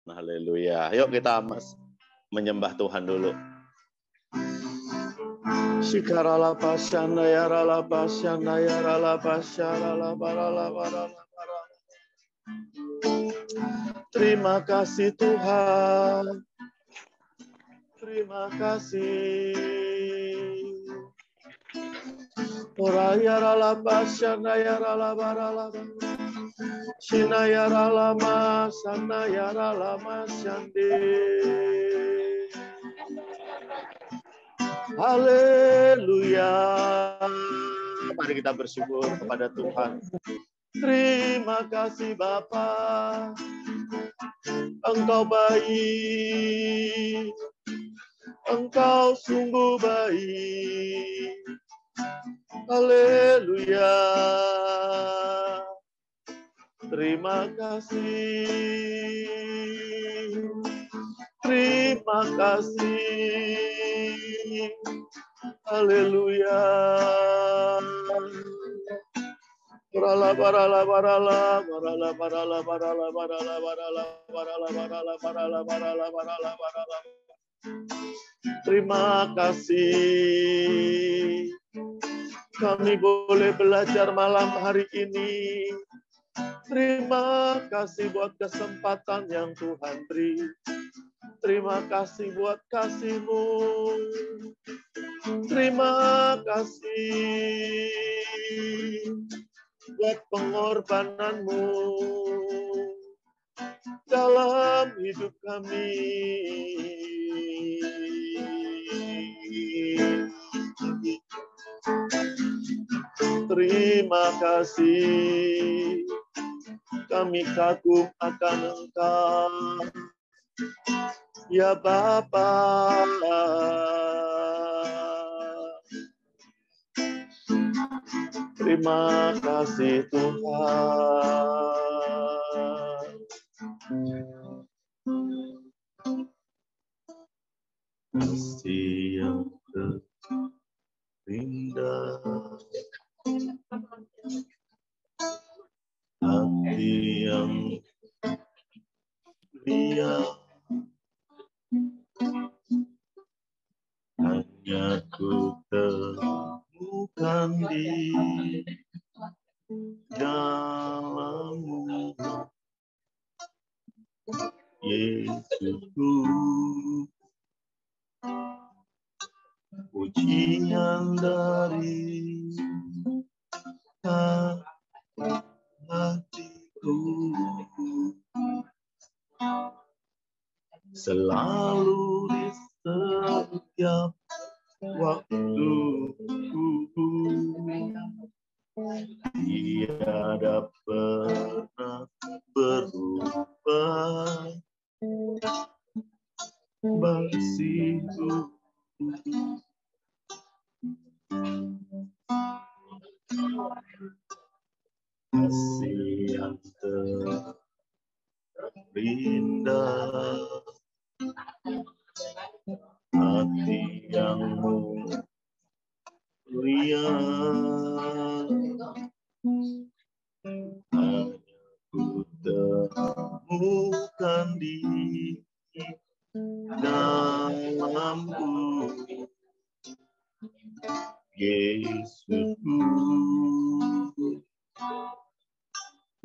Haleluya. Yuk kita menyembah Tuhan dulu. Shikarala pasyana yarala pasyana yarala pasyarala barala barala barala. Terima kasih Tuhan. Terima kasih. Ora yarala pasyana yarala barala barala. Shina yarala masana yarala masyande. Haleluya. Mari kita bersyukur kepada Tuhan. Terima kasih Bapa. Engkau baik. Engkau sungguh baik. Haleluya. Terima kasih. Terima kasih. Haleluya. Barala barala barala barala barala barala barala barala barala barala barala barala barala barala. Terima kasih. Kami boleh belajar malam hari ini. Terima kasih buat kesempatan yang Tuhan beri. Terima kasih buat kasih-Mu. Terima kasih buat pengorbanan-Mu dalam hidup kami. Terima kasih. Kami kagum akan Engkau, ya Bapa. Terima kasih Tuhan. Kasih yang terindah, hati yang mulia, hanya ku temukan di dalam-Mu, Yesusku. Pujian dari hatiku selalu di setiap waktu. Tiada pernah berubah bersihku. Kasih yang terindah, hati yang mulia, hanya ku temukan di dalam-Mu, Yesusku.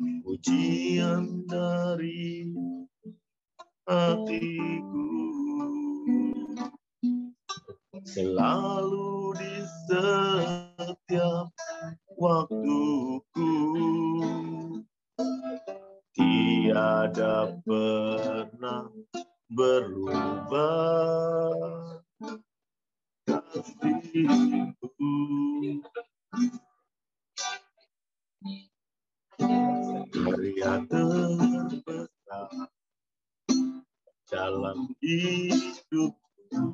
Pujian dari hatiku selalu di setiap waktuku. Tiada pernah berubah kasih-Mu. Karya terbesar dalam hidupku,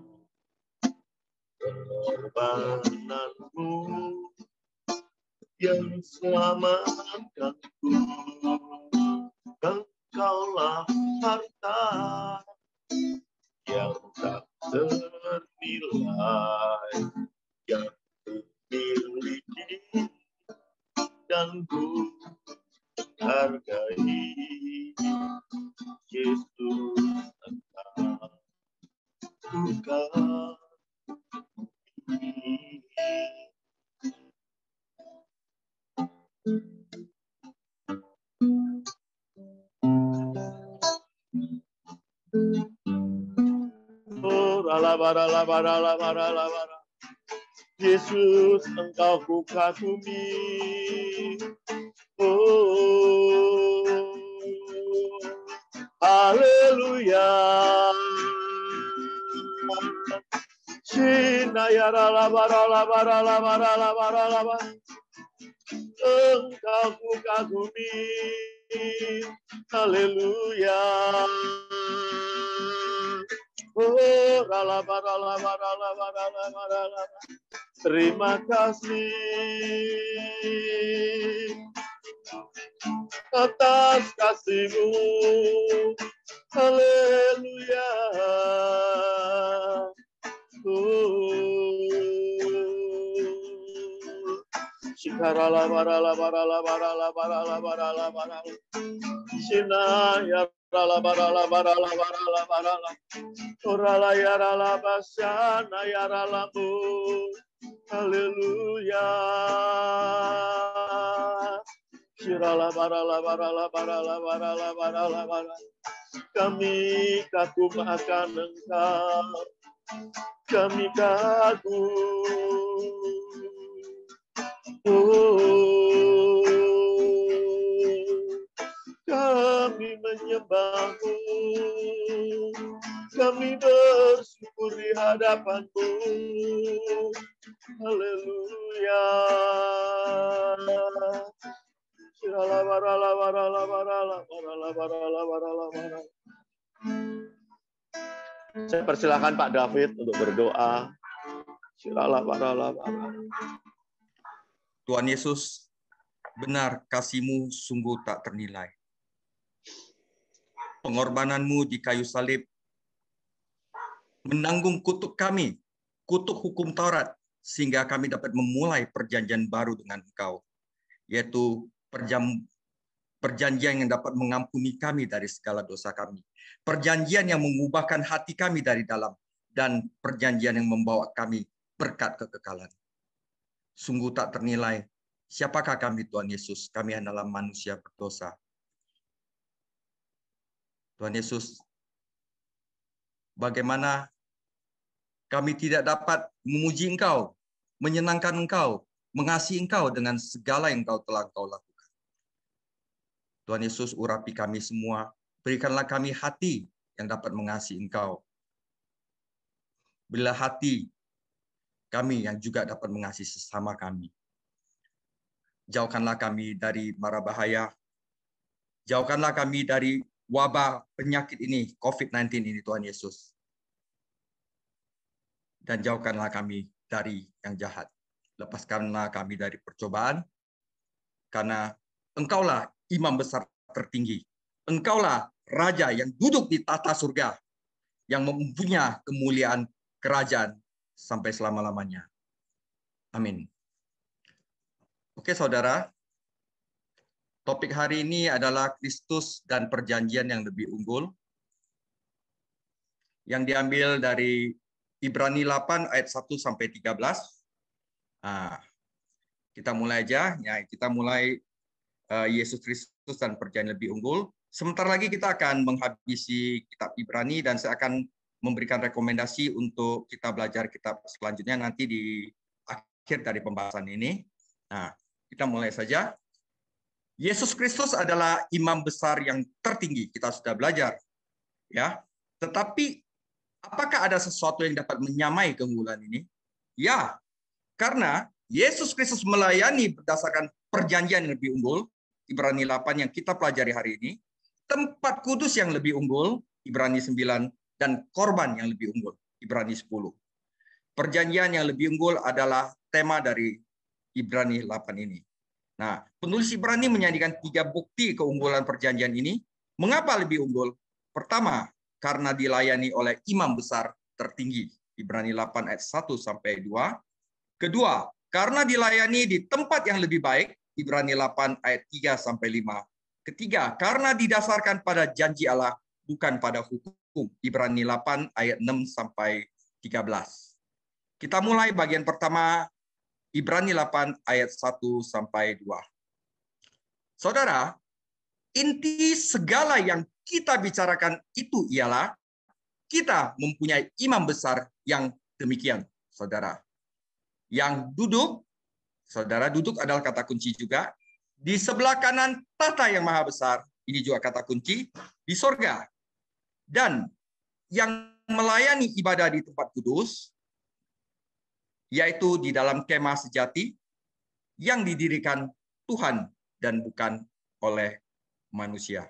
pengorbanan-Mu yang selamatkanku. Engkaulah harta yang tak ternilai yang ku miliki dan ku hargai, Yesus. barala, barala, barala, barala. Yesus, Engkau ku kagumi. Oh, haleluya. Shinayarala, barala, barala, barala, barala, barala. Engkau ku kagumi. Haleluya. Oh, rala, barala, barala, barala, barala. Terima kasih atas kasih-Mu. Haleluya. Shikarala barala barala barala barala barala barala. Shina ya barala barala barala barala barala. Orala ya rala basana ya ralamu. Haleluya. Shirala barala barala barala barala barala barala. Kami kagum akan Engkau. Kami kagum. Oh, kami menyembah-Mu. Kami bersyukur di hadapan-Mu. Haleluya. Shirala barala barala barala barala barala barala barala. Saya persilakan Pak David untuk berdoa. Shirala barala barala. Tuhan Yesus, benar kasih-Mu sungguh tak ternilai. Pengorbanan-Mu di kayu salib menanggung kutuk kami, kutuk hukum Taurat, sehingga kami dapat memulai perjanjian baru dengan Engkau, yaitu perjanjian yang dapat mengampuni kami dari segala dosa kami, perjanjian yang mengubahkan hati kami dari dalam, dan perjanjian yang membawa kami berkat kekekalan. Sungguh tak ternilai. Siapakah kami, Tuhan Yesus? Kami adalah manusia berdosa. Tuhan Yesus, bagaimana kami tidak dapat memuji Engkau, menyenangkan Engkau, mengasihi Engkau dengan segala yang Engkau telah Engkau lakukan. Tuhan Yesus, urapi kami semua. Berikanlah kami hati yang dapat mengasihi Engkau. Berilah hati kami yang juga dapat mengasihi sesama kami. Jauhkanlah kami dari mara bahaya. Jauhkanlah kami dari wabah penyakit ini, COVID-19 ini, Tuhan Yesus. Dan jauhkanlah kami dari yang jahat. Lepaskanlah kami dari percobaan, karena Engkaulah imam besar tertinggi. Engkaulah Raja yang duduk di tata surga, yang mempunyai kemuliaan kerajaan sampai selama-lamanya. Amin. Oke, saudara. Topik hari ini adalah Kristus dan perjanjian yang lebih unggul, yang diambil dari Ibrani 8 ayat 1 sampai 13. Kita mulai aja. Ya, kita mulai Yesus Kristus dan perjanjian lebih unggul. Sebentar lagi kita akan menghabisi kitab Ibrani, dan saya akan memberikan rekomendasi untuk kita belajar kitab selanjutnya nanti di akhir dari pembahasan ini. Nah, kita mulai saja. Yesus Kristus adalah imam besar yang tertinggi. Kita sudah belajar, ya. Tetapi apakah ada sesuatu yang dapat menyamai keunggulan ini? Ya, karena Yesus Kristus melayani berdasarkan perjanjian yang lebih unggul, Ibrani 8 yang kita pelajari hari ini, tempat kudus yang lebih unggul, Ibrani 9, dan korban yang lebih unggul, Ibrani 10. Perjanjian yang lebih unggul adalah tema dari Ibrani 8 ini. Nah, penulis Ibrani menyandikan 3 bukti keunggulan perjanjian ini. Mengapa lebih unggul? Pertama, karena dilayani oleh imam besar tertinggi, Ibrani 8 ayat 1 sampai 2. Kedua, karena dilayani di tempat yang lebih baik, Ibrani 8 ayat 3 sampai 5. Ketiga, karena didasarkan pada janji Allah, bukan pada hukum, Ibrani 8 ayat 6 sampai 13. Kita mulai bagian pertama, Ibrani 8 ayat 1 sampai 2. Saudara, inti segala yang kita bicarakan itu ialah kita mempunyai imam besar yang demikian, saudara. Yang duduk, saudara, duduk adalah kata kunci juga, di sebelah kanan tahta yang maha besar, ini juga kata kunci, di sorga. Dan yang melayani ibadah di tempat kudus, yaitu di dalam kemah sejati, yang didirikan Tuhan dan bukan oleh manusia.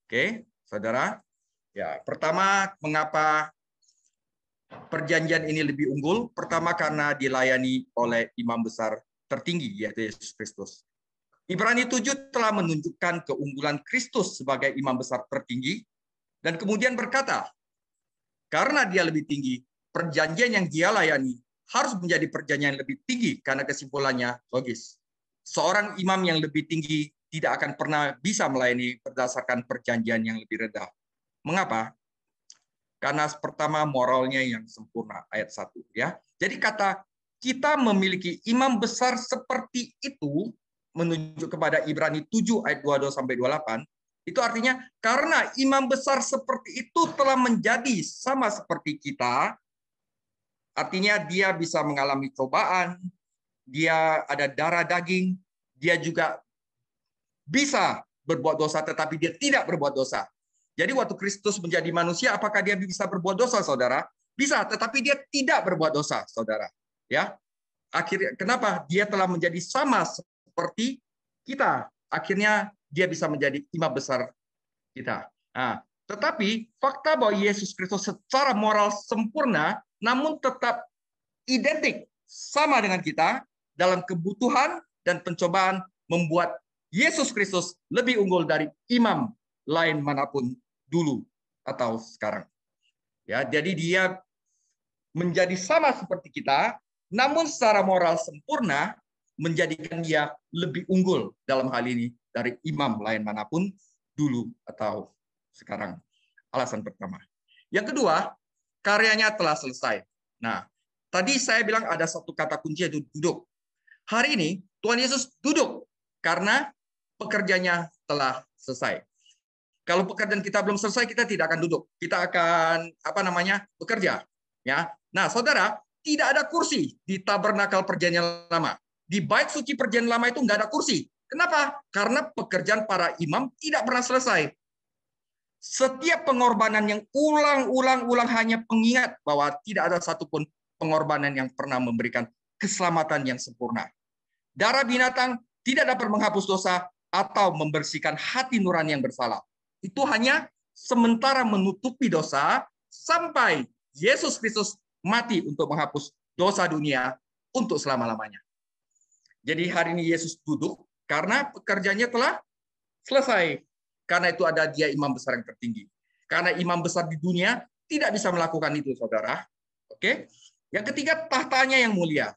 Oke, saudara. Ya, pertama, mengapa perjanjian ini lebih unggul? Pertama, karena dilayani oleh imam besar tertinggi, yaitu Yesus Kristus. Ibrani 7 telah menunjukkan keunggulan Kristus sebagai imam besar tertinggi, dan kemudian berkata, karena dia lebih tinggi, perjanjian yang dia layani harus menjadi perjanjian yang lebih tinggi, karena kesimpulannya logis. Seorang imam yang lebih tinggi tidak akan pernah bisa melayani berdasarkan perjanjian yang lebih rendah. Mengapa? Karena pertama, moralnya yang sempurna, ayat 1. Ya. Jadi kata kita memiliki imam besar seperti itu, menunjuk kepada Ibrani 7 ayat 22-28, itu artinya karena imam besar seperti itu telah menjadi sama seperti kita, artinya dia bisa mengalami cobaan, dia ada darah daging, dia juga bisa berbuat dosa, tetapi dia tidak berbuat dosa. Jadi waktu Kristus menjadi manusia, apakah dia bisa berbuat dosa, saudara? Bisa, tetapi dia tidak berbuat dosa, saudara. Ya, akhirnya kenapa? Dia telah menjadi sama seperti kita. Akhirnya dia bisa menjadi imam besar kita. Nah, tetapi fakta bahwa Yesus Kristus secara moral sempurna, namun tetap identik sama dengan kita dalam kebutuhan dan pencobaan membuat Yesus Kristus lebih unggul dari imam lain manapun dulu atau sekarang. Ya, jadi dia menjadi sama seperti kita, namun secara moral sempurna menjadikan dia lebih unggul dalam hal ini dari imam lain manapun dulu atau sekarang. Alasan pertama. Yang kedua, karyanya telah selesai. Nah, tadi saya bilang ada satu kata kunci yaitu duduk. Hari ini Tuhan Yesus duduk karena pekerjaannya telah selesai. Kalau pekerjaan kita belum selesai, kita tidak akan duduk. Kita akan bekerja. Ya. Nah, saudara, tidak ada kursi di tabernakel perjanjian lama. Di bait suci perjanjian lama itu nggak ada kursi. Kenapa? Karena pekerjaan para imam tidak pernah selesai. Setiap pengorbanan yang ulang-ulang hanya pengingat bahwa tidak ada satupun pengorbanan yang pernah memberikan keselamatan yang sempurna. Darah binatang tidak dapat menghapus dosa atau membersihkan hati nurani yang bersalah. Itu hanya sementara menutupi dosa sampai Yesus Kristus mati untuk menghapus dosa dunia untuk selama-lamanya. Jadi hari ini Yesus duduk karena pekerjaannya telah selesai. Karena itu ada dia imam besar yang tertinggi. Karena imam besar di dunia tidak bisa melakukan itu, saudara. Oke. Yang ketiga, tahtanya yang mulia.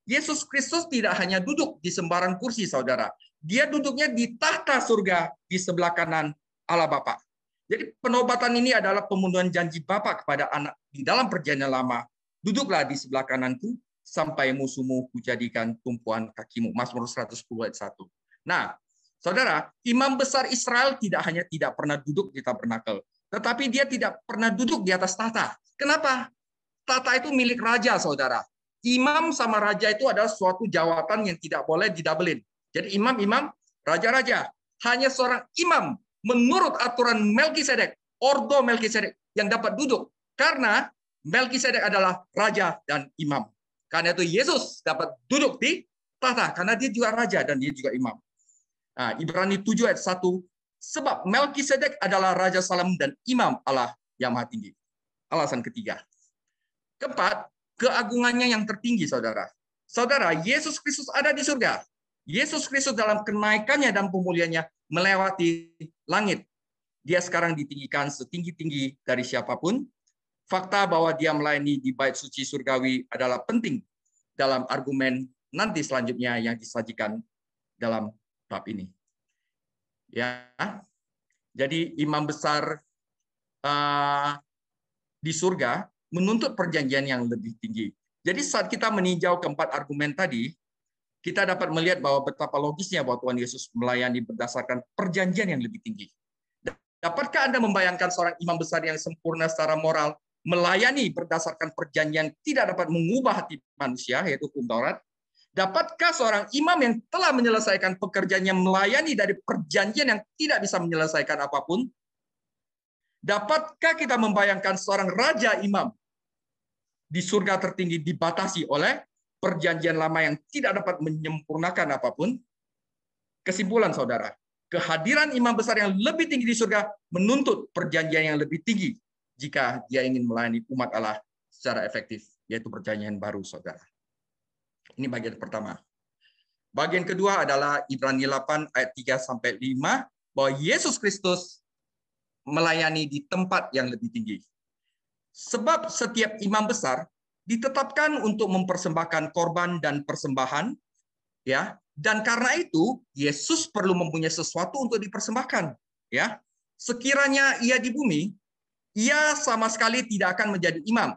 Yesus Kristus tidak hanya duduk di sembarang kursi, saudara. Dia duduknya di tahta surga di sebelah kanan Allah Bapa. Jadi penobatan ini adalah pemenuhan janji Bapa kepada anak di dalam perjanjian lama. Duduklah di sebelah kananku sampai musuhmu kujadikan tumpuan kakimu. Mazmur 110 ayat 1. Nah, saudara, imam besar Israel tidak hanya tidak pernah duduk di tabernakel, tetapi dia tidak pernah duduk di atas tahta. Kenapa? Tahta itu milik raja, saudara. Imam sama raja itu adalah suatu jawatan yang tidak boleh didabelin. Jadi imam-imam, raja-raja. Hanya seorang imam menurut aturan Melkisedek, ordo Melkisedek yang dapat duduk. Karena Melkisedek adalah raja dan imam. Karena itu Yesus dapat duduk di tahta. Karena dia juga raja dan dia juga imam. Nah, Ibrani 7 ayat 1. Sebab Melkisedek adalah Raja Salem dan imam Allah yang maha tinggi. Alasan ketiga. Keempat, keagungannya yang tertinggi, saudara. Saudara, Yesus Kristus ada di surga. Yesus Kristus dalam kenaikannya dan pemulihannya melewati langit. Dia sekarang ditinggikan setinggi-tinggi dari siapapun. Fakta bahwa dia melayani di bait suci surgawi adalah penting dalam argumen nanti selanjutnya yang disajikan dalam bab ini. Ya, jadi imam besar di surga menuntut perjanjian yang lebih tinggi. Jadi saat kita meninjau keempat argumen tadi, kita dapat melihat bahwa betapa logisnya bahwa Tuhan Yesus melayani berdasarkan perjanjian yang lebih tinggi. Dapatkah Anda membayangkan seorang imam besar yang sempurna secara moral melayani berdasarkan perjanjian tidak dapat mengubah hati manusia, yaitu hukum Taurat? Dapatkah seorang imam yang telah menyelesaikan pekerjaannya melayani dari perjanjian yang tidak bisa menyelesaikan apapun? Dapatkah kita membayangkan seorang raja imam di surga tertinggi dibatasi oleh perjanjian lama yang tidak dapat menyempurnakan apapun? Kesimpulan, saudara, kehadiran imam besar yang lebih tinggi di surga menuntut perjanjian yang lebih tinggi jika dia ingin melayani umat Allah secara efektif, yaitu perjanjian baru, saudara. Ini bagian pertama. Bagian kedua adalah Ibrani 8 ayat 3-5, bahwa Yesus Kristus melayani di tempat yang lebih tinggi. Sebab setiap imam besar ditetapkan untuk mempersembahkan korban dan persembahan, ya. Dan karena itu Yesus perlu mempunyai sesuatu untuk dipersembahkan, ya. Sekiranya ia di bumi, ia sama sekali tidak akan menjadi imam.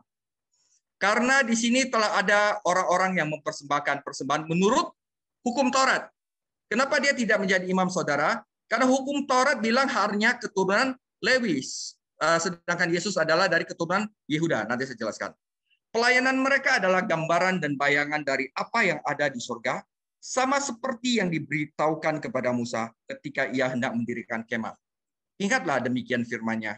Karena di sini telah ada orang-orang yang mempersembahkan persembahan menurut hukum Taurat. Kenapa dia tidak menjadi imam, saudara? Karena hukum Taurat bilang hanya keturunan Lewi, sedangkan Yesus adalah dari keturunan Yehuda. Nanti saya jelaskan. Pelayanan mereka adalah gambaran dan bayangan dari apa yang ada di surga, sama seperti yang diberitahukan kepada Musa ketika ia hendak mendirikan kemah. Ingatlah demikian firman-Nya,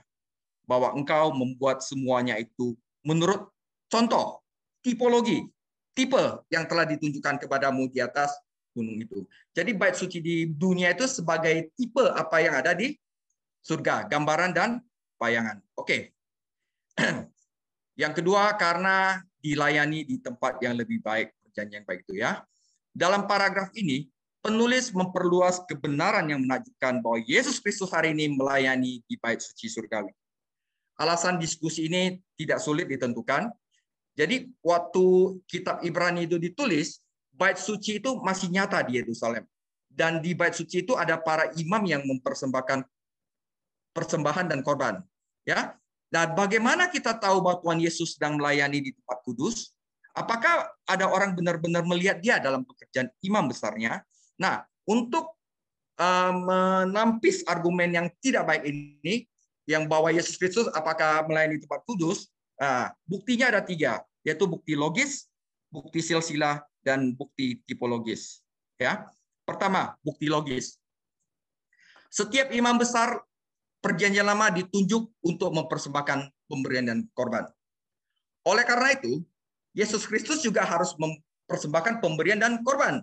bahwa engkau membuat semuanya itu menurut contoh, tipologi, tipe yang telah ditunjukkan kepadamu di atas gunung itu. Jadi bait suci di dunia itu sebagai tipe apa yang ada di surga, gambaran dan bayangan. Oke. Yang kedua, karena dilayani di tempat yang lebih baik, perjanjian baik itu, ya. Dalam paragraf ini, penulis memperluas kebenaran yang menunjukkan bahwa Yesus Kristus hari ini melayani di bait suci surgawi. Alasan diskusi ini tidak sulit ditentukan. Jadi waktu kitab Ibrani itu ditulis, bait suci itu masih nyata di Yerusalem. Dan di bait suci itu ada para imam yang mempersembahkan persembahan dan korban. Ya. Nah, bagaimana kita tahu bahwa Tuhan Yesus sedang melayani di tempat kudus? Apakah ada orang benar-benar melihat dia dalam pekerjaan imam besarnya? Nah, untuk menampis argumen yang tidak baik ini, yang bahwa Yesus Kristus apakah melayani tempat kudus, buktinya ada 3, yaitu bukti logis, bukti silsilah, dan bukti tipologis. Ya, pertama, bukti logis. Setiap imam besar perjanjian lama ditunjuk untuk mempersembahkan pemberian dan korban. Oleh karena itu, Yesus Kristus juga harus mempersembahkan pemberian dan korban.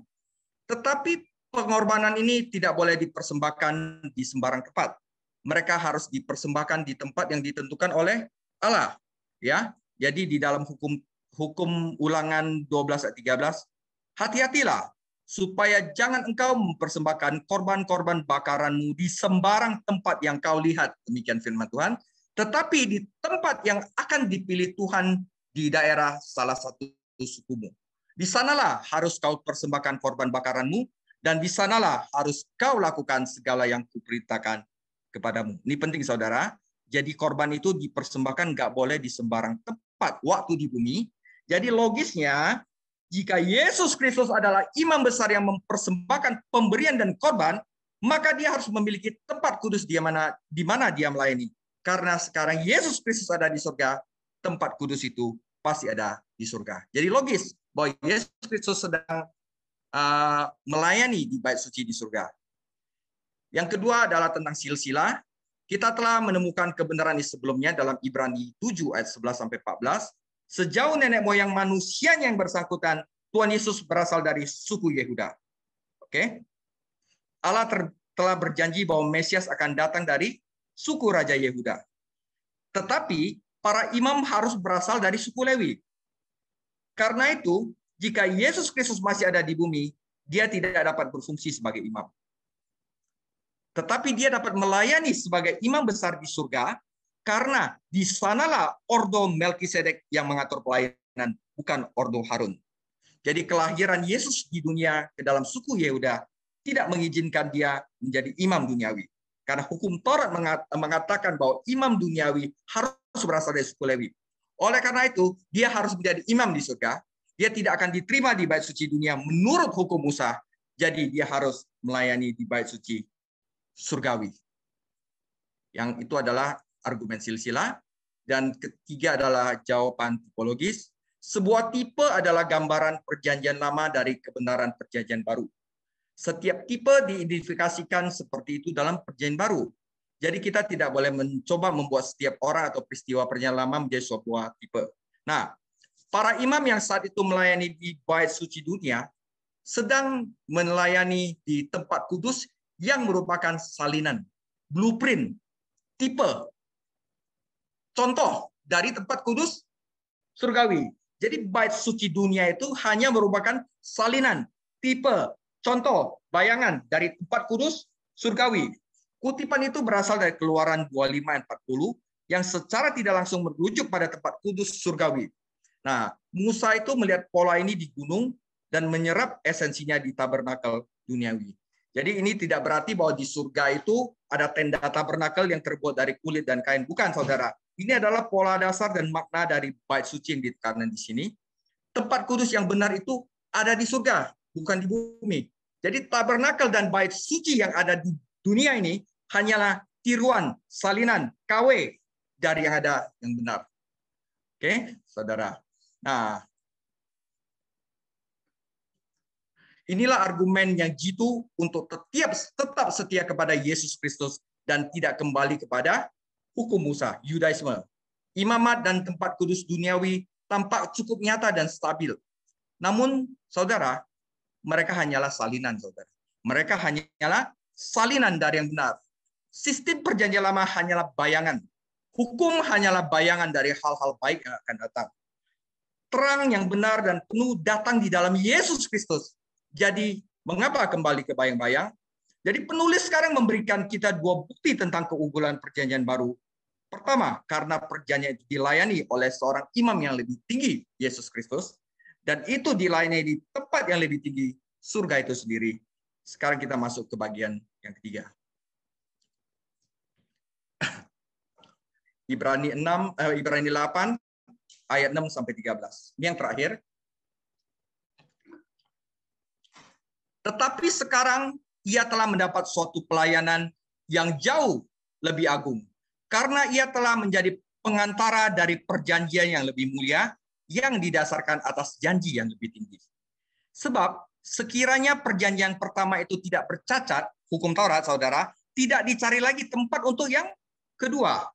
Tetapi pengorbanan ini tidak boleh dipersembahkan di sembarang tempat. Mereka harus dipersembahkan di tempat yang ditentukan oleh Allah. Ya, jadi di dalam hukum Ulangan 12 ayat 13, hati-hatilah supaya jangan engkau mempersembahkan korban-korban bakaranmu di sembarang tempat yang kau lihat, demikian firman Tuhan, tetapi di tempat yang akan dipilih Tuhan di daerah salah satu sukumu. Di sanalah harus kau persembahkan korban bakaranmu, dan di sanalah harus kau lakukan segala yang kuperintahkan kepadamu. Ini penting, saudara. Jadi korban itu dipersembahkan nggak boleh di sembarang tempat waktu di bumi. Jadi logisnya, jika Yesus Kristus adalah imam besar yang mempersembahkan pemberian dan korban, maka dia harus memiliki tempat kudus di mana dia melayani. Karena sekarang Yesus Kristus ada di surga, tempat kudus itu pasti ada di surga. Jadi logis bahwa Yesus Kristus sedang melayani di bait suci di surga. Yang kedua adalah tentang silsilah. Kita telah menemukan kebenaran ini sebelumnya dalam Ibrani 7 ayat 11-14. Sejauh nenek moyang manusianya yang bersangkutan, Tuhan Yesus berasal dari suku Yehuda. Oke? Allah telah berjanji bahwa Mesias akan datang dari suku Raja Yehuda. Tetapi para imam harus berasal dari suku Lewi. Karena itu, jika Yesus Kristus masih ada di bumi, dia tidak dapat berfungsi sebagai imam. Tetapi dia dapat melayani sebagai imam besar di surga, karena di sanalah ordo Melkisedek yang mengatur pelayanan, bukan ordo Harun. Jadi kelahiran Yesus di dunia ke dalam suku Yehuda tidak mengizinkan dia menjadi imam duniawi. Karena hukum Taurat mengatakan bahwa imam duniawi harus berasal dari suku Lewi. Oleh karena itu, dia harus menjadi imam di surga. Dia tidak akan diterima di bait suci dunia menurut hukum Musa. Jadi dia harus melayani di bait suci surgawi. Yang itu adalah argumen silsilah. Dan ketiga adalah jawaban tipologis. Sebuah tipe adalah gambaran perjanjian lama dari kebenaran perjanjian baru. Setiap tipe diidentifikasikan seperti itu dalam perjanjian baru. Jadi kita tidak boleh mencoba membuat setiap orang atau peristiwa perjanjian lama menjadi sebuah tipe. Nah, para imam yang saat itu melayani di Bait Suci Dunia sedang melayani di tempat kudus yang merupakan salinan, blueprint, tipe, contoh dari tempat kudus surgawi. Jadi Bait Suci Dunia itu hanya merupakan salinan, tipe, contoh, bayangan dari tempat kudus surgawi. Kutipan itu berasal dari Keluaran 25 ayat 40 yang secara tidak langsung merujuk pada tempat kudus surgawi. Nah, Musa itu melihat pola ini di gunung dan menyerap esensinya di tabernakel duniawi. Jadi ini tidak berarti bahwa di surga itu ada tenda tabernakel yang terbuat dari kulit dan kain. Bukan, saudara. Ini adalah pola dasar dan makna dari bait suci yang ditekankan di sini. Tempat kudus yang benar itu ada di surga, bukan di bumi. Jadi tabernakel dan bait suci yang ada di dunia ini hanyalah tiruan, salinan, KW dari yang ada yang benar. Oke, saudara. Nah, inilah argumen yang jitu untuk tetap setia kepada Yesus Kristus dan tidak kembali kepada hukum Musa, Yudaisme. Imamat dan tempat kudus duniawi tampak cukup nyata dan stabil. Namun, saudara, mereka hanyalah salinan, saudara. Mereka hanyalah salinan dari yang benar. Sistem perjanjian lama hanyalah bayangan. Hukum hanyalah bayangan dari hal-hal baik yang akan datang. Terang yang benar dan penuh datang di dalam Yesus Kristus. Jadi, mengapa kembali ke bayang-bayang? Jadi penulis sekarang memberikan kita dua bukti tentang keunggulan perjanjian baru. Pertama, karena perjanjian itu dilayani oleh seorang imam yang lebih tinggi, Yesus Kristus. Dan itu dilayani di tempat yang lebih tinggi, surga itu sendiri. Sekarang kita masuk ke bagian yang ketiga. Ibrani 8 ayat 6 sampai 13. Ini yang terakhir. Tetapi sekarang ia telah mendapat suatu pelayanan yang jauh lebih agung, karena ia telah menjadi pengantara dari perjanjian yang lebih mulia yang didasarkan atas janji yang lebih tinggi. Sebab sekiranya perjanjian pertama itu tidak bercacat, hukum Taurat, saudara, tidak dicari lagi tempat untuk yang kedua.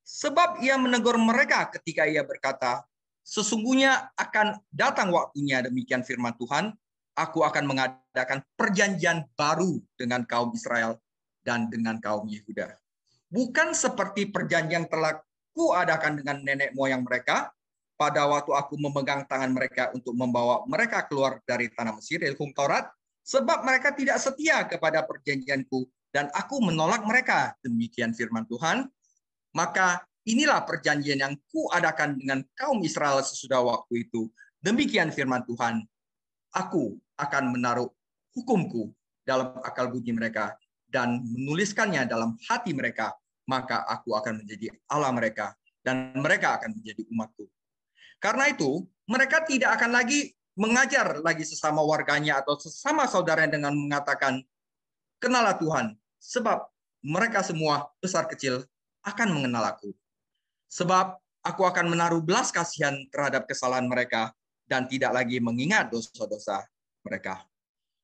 Sebab ia menegur mereka ketika ia berkata, sesungguhnya akan datang waktunya, demikian firman Tuhan, aku akan mengadakan perjanjian baru dengan kaum Israel dan dengan kaum Yehuda. Bukan seperti perjanjian telah kuadakan dengan nenek moyang mereka pada waktu aku memegang tangan mereka untuk membawa mereka keluar dari tanah Mesir, hukum Taurat, sebab mereka tidak setia kepada perjanjianku dan aku menolak mereka, demikian firman Tuhan. Maka inilah perjanjian yang kuadakan dengan kaum Israel sesudah waktu itu. Demikian firman Tuhan. Aku akan menaruh hukumku dalam akal budi mereka dan menuliskannya dalam hati mereka. Maka aku akan menjadi Allah mereka dan mereka akan menjadi umatku. Karena itu, mereka tidak akan lagi mengajar lagi sesama warganya atau sesama saudaranya dengan mengatakan, kenalah Tuhan, sebab mereka semua besar kecil akan mengenal aku. Sebab aku akan menaruh belas kasihan terhadap kesalahan mereka dan tidak lagi mengingat dosa-dosa mereka.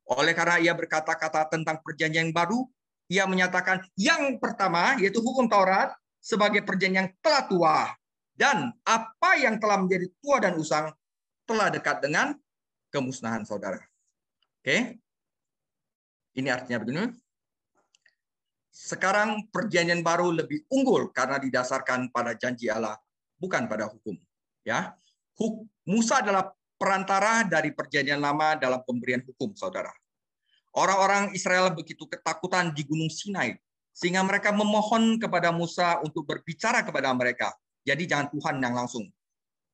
Oleh karena ia berkata-kata tentang perjanjian baru, ia menyatakan yang pertama, yaitu hukum Taurat, sebagai perjanjian yang telah tua. Dan apa yang telah menjadi tua dan usang telah dekat dengan kemusnahan, saudara. Oke? Ini artinya begini. Sekarang perjanjian baru lebih unggul karena didasarkan pada janji Allah, bukan pada hukum. Ya, Musa adalah perantara dari perjanjian lama dalam pemberian hukum, saudara. Orang-orang Israel begitu ketakutan di Gunung Sinai, sehingga mereka memohon kepada Musa untuk berbicara kepada mereka. Jadi jangan Tuhan yang langsung.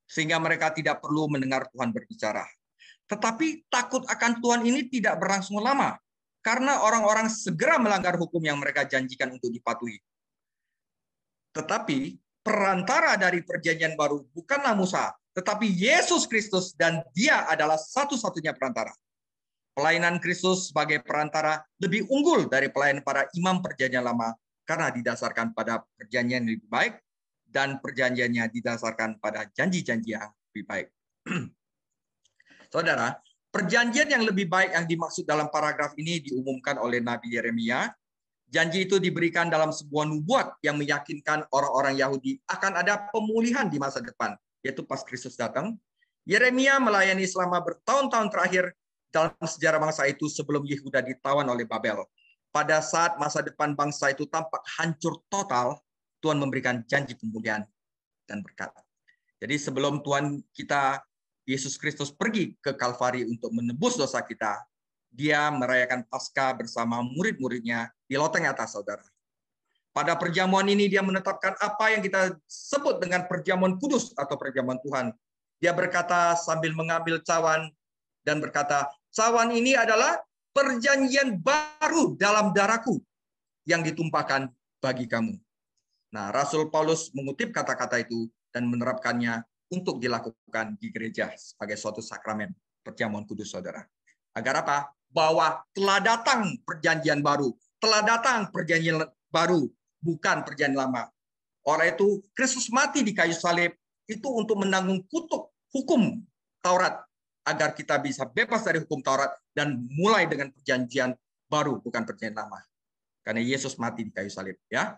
Sehingga mereka tidak perlu mendengar Tuhan berbicara. Tetapi takut akan Tuhan ini tidak berlangsung lama. Karena orang-orang segera melanggar hukum yang mereka janjikan untuk dipatuhi. Tetapi perantara dari perjanjian baru bukanlah Musa, tetapi Yesus Kristus, dan dia adalah satu-satunya perantara. Pelayanan Kristus sebagai perantara lebih unggul dari pelayanan para imam perjanjian lama karena didasarkan pada perjanjian yang lebih baik dan perjanjiannya didasarkan pada janji-janji yang lebih baik. Saudara, perjanjian yang lebih baik yang dimaksud dalam paragraf ini diumumkan oleh Nabi Yeremia. Janji itu diberikan dalam sebuah nubuat yang meyakinkan orang-orang Yahudi akan ada pemulihan di masa depan, yaitu pas Kristus datang. Yeremia melayani selama bertahun-tahun terakhir dalam sejarah bangsa itu sebelum Yehuda ditawan oleh Babel. Pada saat masa depan bangsa itu tampak hancur total, Tuhan memberikan janji pemulihan dan berkat. Jadi sebelum Tuhan kita, Yesus Kristus, pergi ke Kalvari untuk menebus dosa kita, dia merayakan Paskah bersama murid-muridnya di loteng atas, saudara. Pada perjamuan ini dia menetapkan apa yang kita sebut dengan perjamuan kudus atau perjamuan Tuhan. Dia berkata sambil mengambil cawan dan berkata, cawan ini adalah perjanjian baru dalam darahku yang ditumpahkan bagi kamu. Nah, Rasul Paulus mengutip kata-kata itu dan menerapkannya untuk dilakukan di gereja sebagai suatu sakramen perjamuan kudus, saudara. Agar apa? Bahwa telah datang perjanjian baru, telah datang perjanjian baru, bukan perjanjian lama. Oleh itu, Kristus mati di kayu salib itu untuk menanggung kutuk hukum Taurat, agar kita bisa bebas dari hukum Taurat dan mulai dengan perjanjian baru, bukan perjanjian lama. Karena Yesus mati di kayu salib, ya.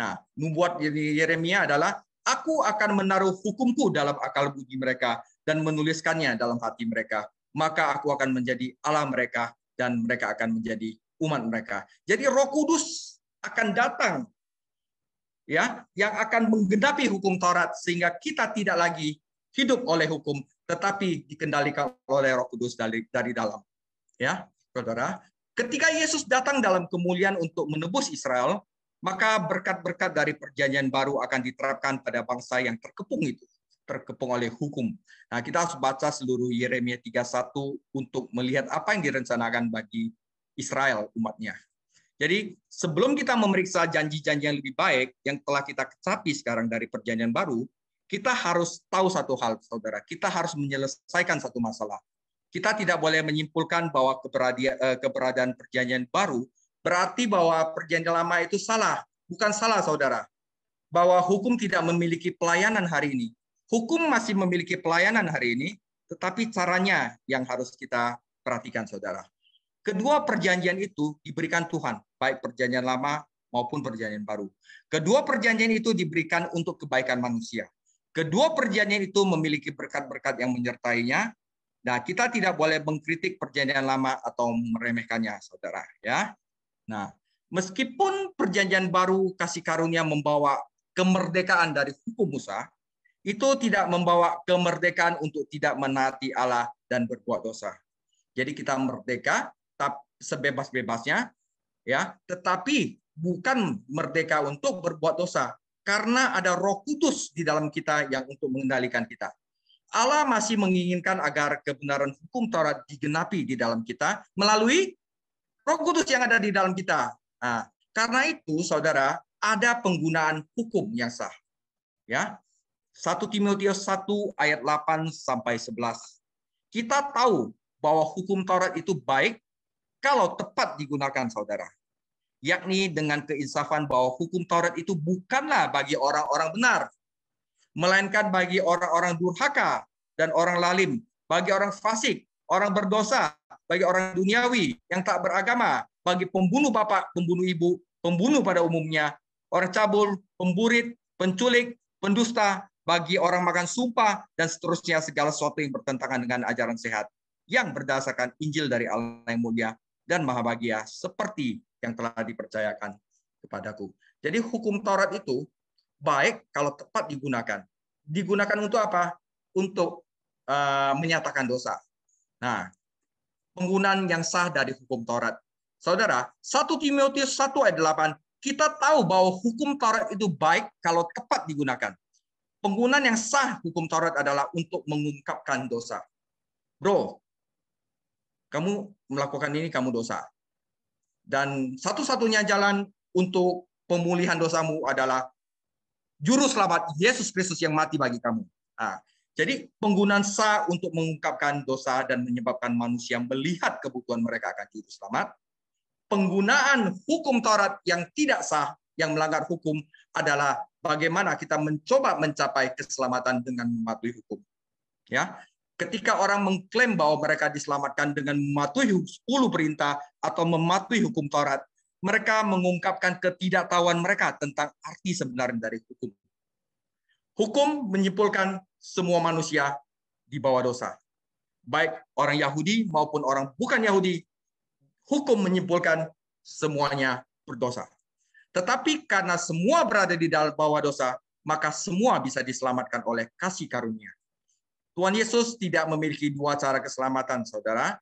Nah, nubuat Yeremia adalah, aku akan menaruh hukumku dalam akal budi mereka dan menuliskannya dalam hati mereka. Maka aku akan menjadi Allah mereka dan mereka akan menjadi umat mereka. Jadi Roh Kudus akan datang, ya, yang akan menggenapi hukum Taurat sehingga kita tidak lagi hidup oleh hukum, tetapi dikendalikan oleh Roh Kudus dari dalam. Ya, saudara, ketika Yesus datang dalam kemuliaan untuk menebus Israel, maka berkat-berkat dari perjanjian baru akan diterapkan pada bangsa yang terkepung itu, terkepung oleh hukum. Nah, kita harus baca seluruh Yeremia 31 untuk melihat apa yang direncanakan bagi Israel, umatnya. Jadi, sebelum kita memeriksa janji-janji yang lebih baik yang telah kita kecapi sekarang dari perjanjian baru, kita harus tahu satu hal, saudara. Kita harus menyelesaikan satu masalah. Kita tidak boleh menyimpulkan bahwa keberadaan perjanjian baru berarti bahwa perjanjian lama itu salah. Bukan salah, saudara. Bahwa hukum tidak memiliki pelayanan hari ini. Hukum masih memiliki pelayanan hari ini, tetapi caranya yang harus kita perhatikan, saudara. Kedua perjanjian itu diberikan Tuhan, baik perjanjian lama maupun perjanjian baru. Kedua perjanjian itu diberikan untuk kebaikan manusia. Kedua perjanjian itu memiliki berkat-berkat yang menyertainya. Nah, kita tidak boleh mengkritik perjanjian lama atau meremehkannya, saudara. Ya. Nah, meskipun perjanjian baru kasih karunia membawa kemerdekaan dari hukum Musa, itu tidak membawa kemerdekaan untuk tidak menaati Allah dan berbuat dosa. Jadi kita merdeka sebebas-bebasnya, ya, tetapi bukan merdeka untuk berbuat dosa, karena ada Roh Kudus di dalam kita yang untuk mengendalikan kita. Allah masih menginginkan agar kebenaran hukum Taurat digenapi di dalam kita melalui Roh Kudus yang ada di dalam kita. Nah, karena itu, saudara, ada penggunaan hukum yang sah. Ya, 1 Timotius 1 ayat 8 sampai 11. Kita tahu bahwa hukum Taurat itu baik kalau tepat digunakan, saudara. Yakni dengan keinsafan bahwa hukum Taurat itu bukanlah bagi orang-orang benar, melainkan bagi orang-orang durhaka dan orang lalim, bagi orang fasik, orang berdosa, bagi orang duniawi yang tak beragama, bagi pembunuh bapak, pembunuh ibu, pembunuh pada umumnya, orang cabul, pemburit, penculik, pendusta, bagi orang makan sumpah, dan seterusnya segala sesuatu yang bertentangan dengan ajaran sehat, yang berdasarkan Injil dari Allah yang mulia dan maha bahagia, seperti yang telah dipercayakan kepadaku. Jadi hukum Taurat itu baik kalau tepat digunakan. Digunakan untuk apa? Untuk menyatakan dosa. Nah, penggunaan yang sah dari hukum Taurat. Saudara, 1 Timotius 1 ayat 8, kita tahu bahwa hukum Taurat itu baik kalau tepat digunakan. Penggunaan yang sah hukum Taurat adalah untuk mengungkapkan dosa. Bro, kamu melakukan ini, kamu dosa. Dan satu-satunya jalan untuk pemulihan dosamu adalah Juru Selamat Yesus Kristus yang mati bagi kamu. Nah, jadi penggunaan sah untuk mengungkapkan dosa dan menyebabkan manusia melihat kebutuhan mereka akan Juru Selamat. Penggunaan hukum Taurat yang tidak sah, yang melanggar hukum, adalah bagaimana kita mencoba mencapai keselamatan dengan mematuhi hukum. Ya, ketika orang mengklaim bahwa mereka diselamatkan dengan mematuhi 10 perintah atau mematuhi hukum Taurat, mereka mengungkapkan ketidaktahuan mereka tentang arti sebenarnya dari hukum. Hukum menyimpulkan semua manusia di bawah dosa. Baik orang Yahudi maupun orang bukan Yahudi, hukum menyimpulkan semuanya berdosa. Tetapi karena semua berada di dalam bawah dosa, maka semua bisa diselamatkan oleh kasih karunia. Tuhan Yesus tidak memiliki dua cara keselamatan, saudara.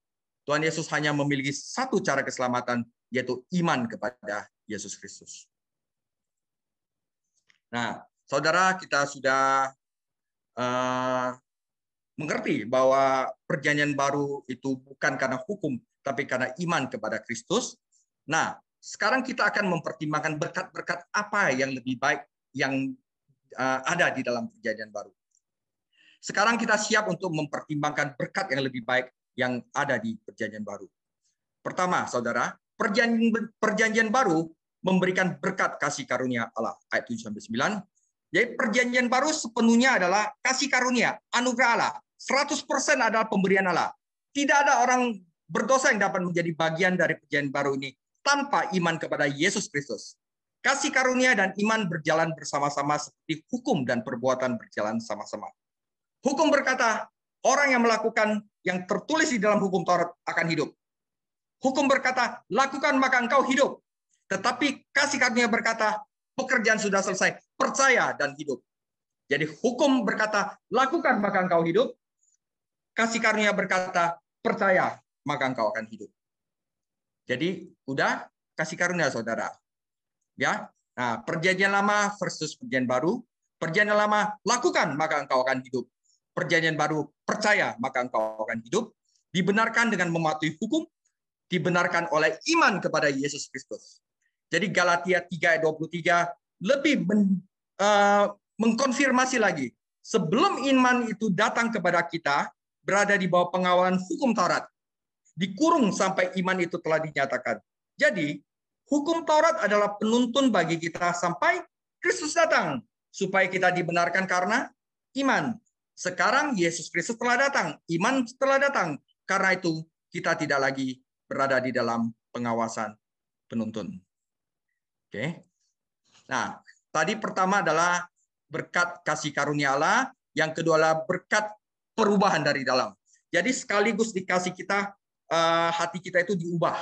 Tuhan Yesus hanya memiliki satu cara keselamatan, yaitu iman kepada Yesus Kristus. Nah, saudara, kita sudah mengerti bahwa perjanjian baru itu bukan karena hukum, tapi karena iman kepada Kristus. Nah, sekarang kita akan mempertimbangkan berkat-berkat apa yang lebih baik yang ada di dalam perjanjian baru. Sekarang kita siap untuk mempertimbangkan berkat yang lebih baik yang ada di perjanjian baru. Pertama, saudara, perjanjian baru memberikan berkat kasih karunia Allah. Ayat 7-9. Jadi perjanjian baru sepenuhnya adalah kasih karunia, anugerah Allah. 100% adalah pemberian Allah. Tidak ada orang berdosa yang dapat menjadi bagian dari perjanjian baru ini tanpa iman kepada Yesus Kristus. Kasih karunia dan iman berjalan bersama-sama seperti hukum dan perbuatan berjalan sama-sama. Hukum berkata, orang yang melakukan yang tertulis di dalam hukum Taurat akan hidup. Hukum berkata, lakukan maka engkau hidup. Tetapi kasih karunia berkata, pekerjaan sudah selesai, percaya dan hidup. Jadi hukum berkata, lakukan maka engkau hidup. Kasih karunia berkata, percaya maka engkau akan hidup. Jadi udah kasih karunia, saudara. Ya, nah perjanjian lama versus perjanjian baru. Perjanjian lama, lakukan maka engkau akan hidup. Perjanjian baru, percaya maka engkau akan hidup. Dibenarkan dengan mematuhi hukum, dibenarkan oleh iman kepada Yesus Kristus. Jadi Galatia 3 ayat 23 lebih mengkonfirmasi lagi. Sebelum iman itu datang kepada kita, berada di bawah pengawalan hukum Taurat. Dikurung sampai iman itu telah dinyatakan. Jadi, hukum Taurat adalah penuntun bagi kita sampai Kristus datang. Supaya kita dibenarkan karena iman. Sekarang Yesus Kristus telah datang. Iman telah datang. Karena itu, kita tidak lagi berada di dalam pengawasan penuntun. Oke. Nah, tadi pertama adalah berkat kasih karunia Allah, yang kedua adalah berkat perubahan dari dalam. Jadi sekaligus dikasih kita hati kita itu diubah.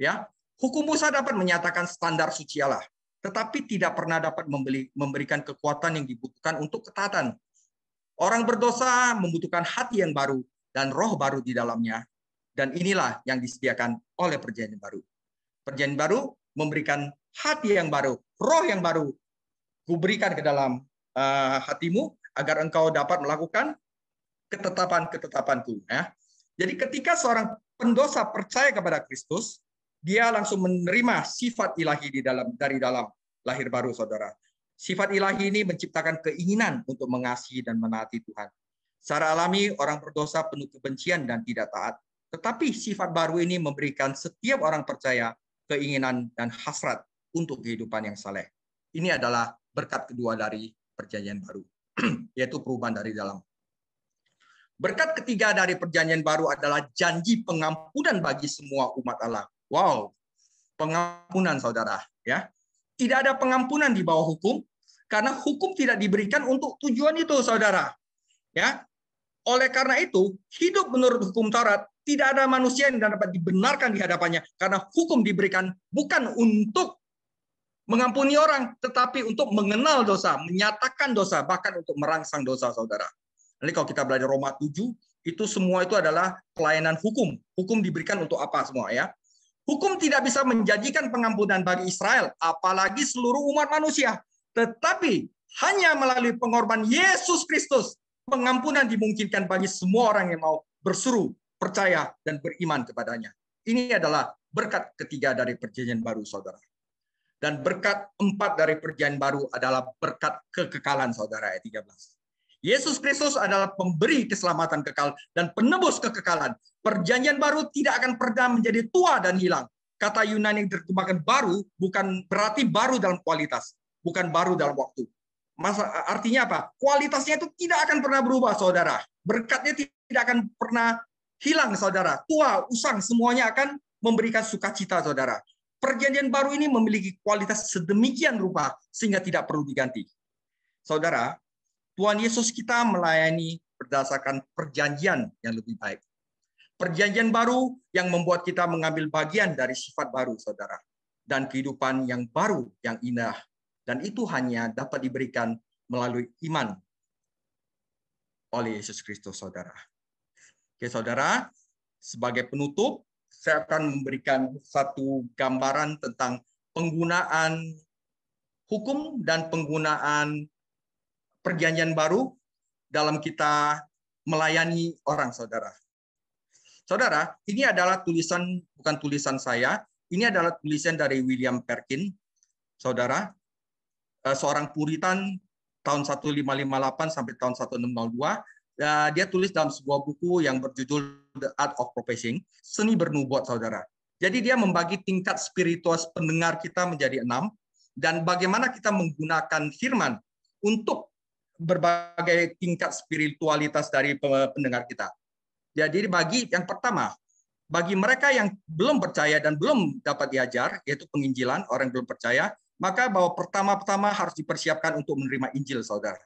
Ya, hukum Musa dapat menyatakan standar suci Allah, tetapi tidak pernah dapat memberikan kekuatan yang dibutuhkan untuk ketaatan. Orang berdosa membutuhkan hati yang baru dan roh baru di dalamnya. Dan inilah yang disediakan oleh perjanjian baru. Perjanjian baru memberikan hati yang baru, roh yang baru. Kuberikan ke dalam hatimu agar engkau dapat melakukan ketetapan-ketetapanku. Ya. Jadi ketika seorang pendosa percaya kepada Kristus, dia langsung menerima sifat ilahi dari dalam lahir baru, saudara. Sifat ilahi ini menciptakan keinginan untuk mengasihi dan menaati Tuhan. Secara alami, orang berdosa penuh kebencian dan tidak taat. Tetapi sifat baru ini memberikan setiap orang percaya keinginan dan hasrat untuk kehidupan yang saleh. Ini adalah berkat kedua dari perjanjian baru, yaitu perubahan dari dalam. Berkat ketiga dari perjanjian baru adalah janji pengampunan bagi semua umat Allah. Wow, pengampunan, saudara. Ya, tidak ada pengampunan di bawah hukum, karena hukum tidak diberikan untuk tujuan itu, saudara. Ya, oleh karena itu, hidup menurut hukum Taurat, tidak ada manusia yang dapat dibenarkan di hadapannya, karena hukum diberikan bukan untuk mengampuni orang, tetapi untuk mengenal dosa, menyatakan dosa, bahkan untuk merangsang dosa, saudara. Nanti kalau kita belajar Roma 7, itu semua itu adalah pelayanan hukum. Hukum diberikan untuk apa semua, ya? Hukum tidak bisa menjanjikan pengampunan bagi Israel, apalagi seluruh umat manusia. Tetapi hanya melalui pengorbanan Yesus Kristus, pengampunan dimungkinkan bagi semua orang yang mau berseru, percaya, dan beriman kepadanya. Ini adalah berkat ketiga dari perjanjian baru, saudara. Dan berkat empat dari perjanjian baru adalah berkat kekekalan, saudara, ayat 13. Yesus Kristus adalah pemberi keselamatan kekal dan penebus kekekalan. Perjanjian baru tidak akan pernah menjadi tua dan hilang. Kata Yunani yang diterjemahkan baru bukan berarti baru dalam kualitas, bukan baru dalam waktu, Artinya apa? Kualitasnya itu tidak akan pernah berubah, saudara. Berkatnya tidak akan pernah hilang, saudara. Tua, usang, semuanya akan memberikan sukacita, saudara. Perjanjian baru ini memiliki kualitas sedemikian rupa sehingga tidak perlu diganti. Saudara, Tuhan Yesus kita melayani berdasarkan perjanjian yang lebih baik. Perjanjian baru yang membuat kita mengambil bagian dari sifat baru, saudara. Dan kehidupan yang baru, yang indah. Dan itu hanya dapat diberikan melalui iman oleh Yesus Kristus, saudara. Oke, saudara, sebagai penutup, saya akan memberikan satu gambaran tentang penggunaan hukum dan penggunaan perjanjian baru dalam kita melayani orang, saudara. Saudara, ini adalah tulisan, bukan tulisan saya, ini adalah tulisan dari William Perkins, saudara, seorang Puritan tahun 1558 sampai tahun 1602. Dia tulis dalam sebuah buku yang berjudul The Art of Professing, seni bernubuat, saudara. Jadi dia membagi tingkat spiritual pendengar kita menjadi 6, dan bagaimana kita menggunakan firman untuk berbagai tingkat spiritualitas dari pendengar kita. Jadi bagi yang pertama, bagi mereka yang belum percaya dan belum dapat diajar, yaitu penginjilan, orang yang belum percaya, maka bahwa pertama-tama harus dipersiapkan untuk menerima Injil, saudara.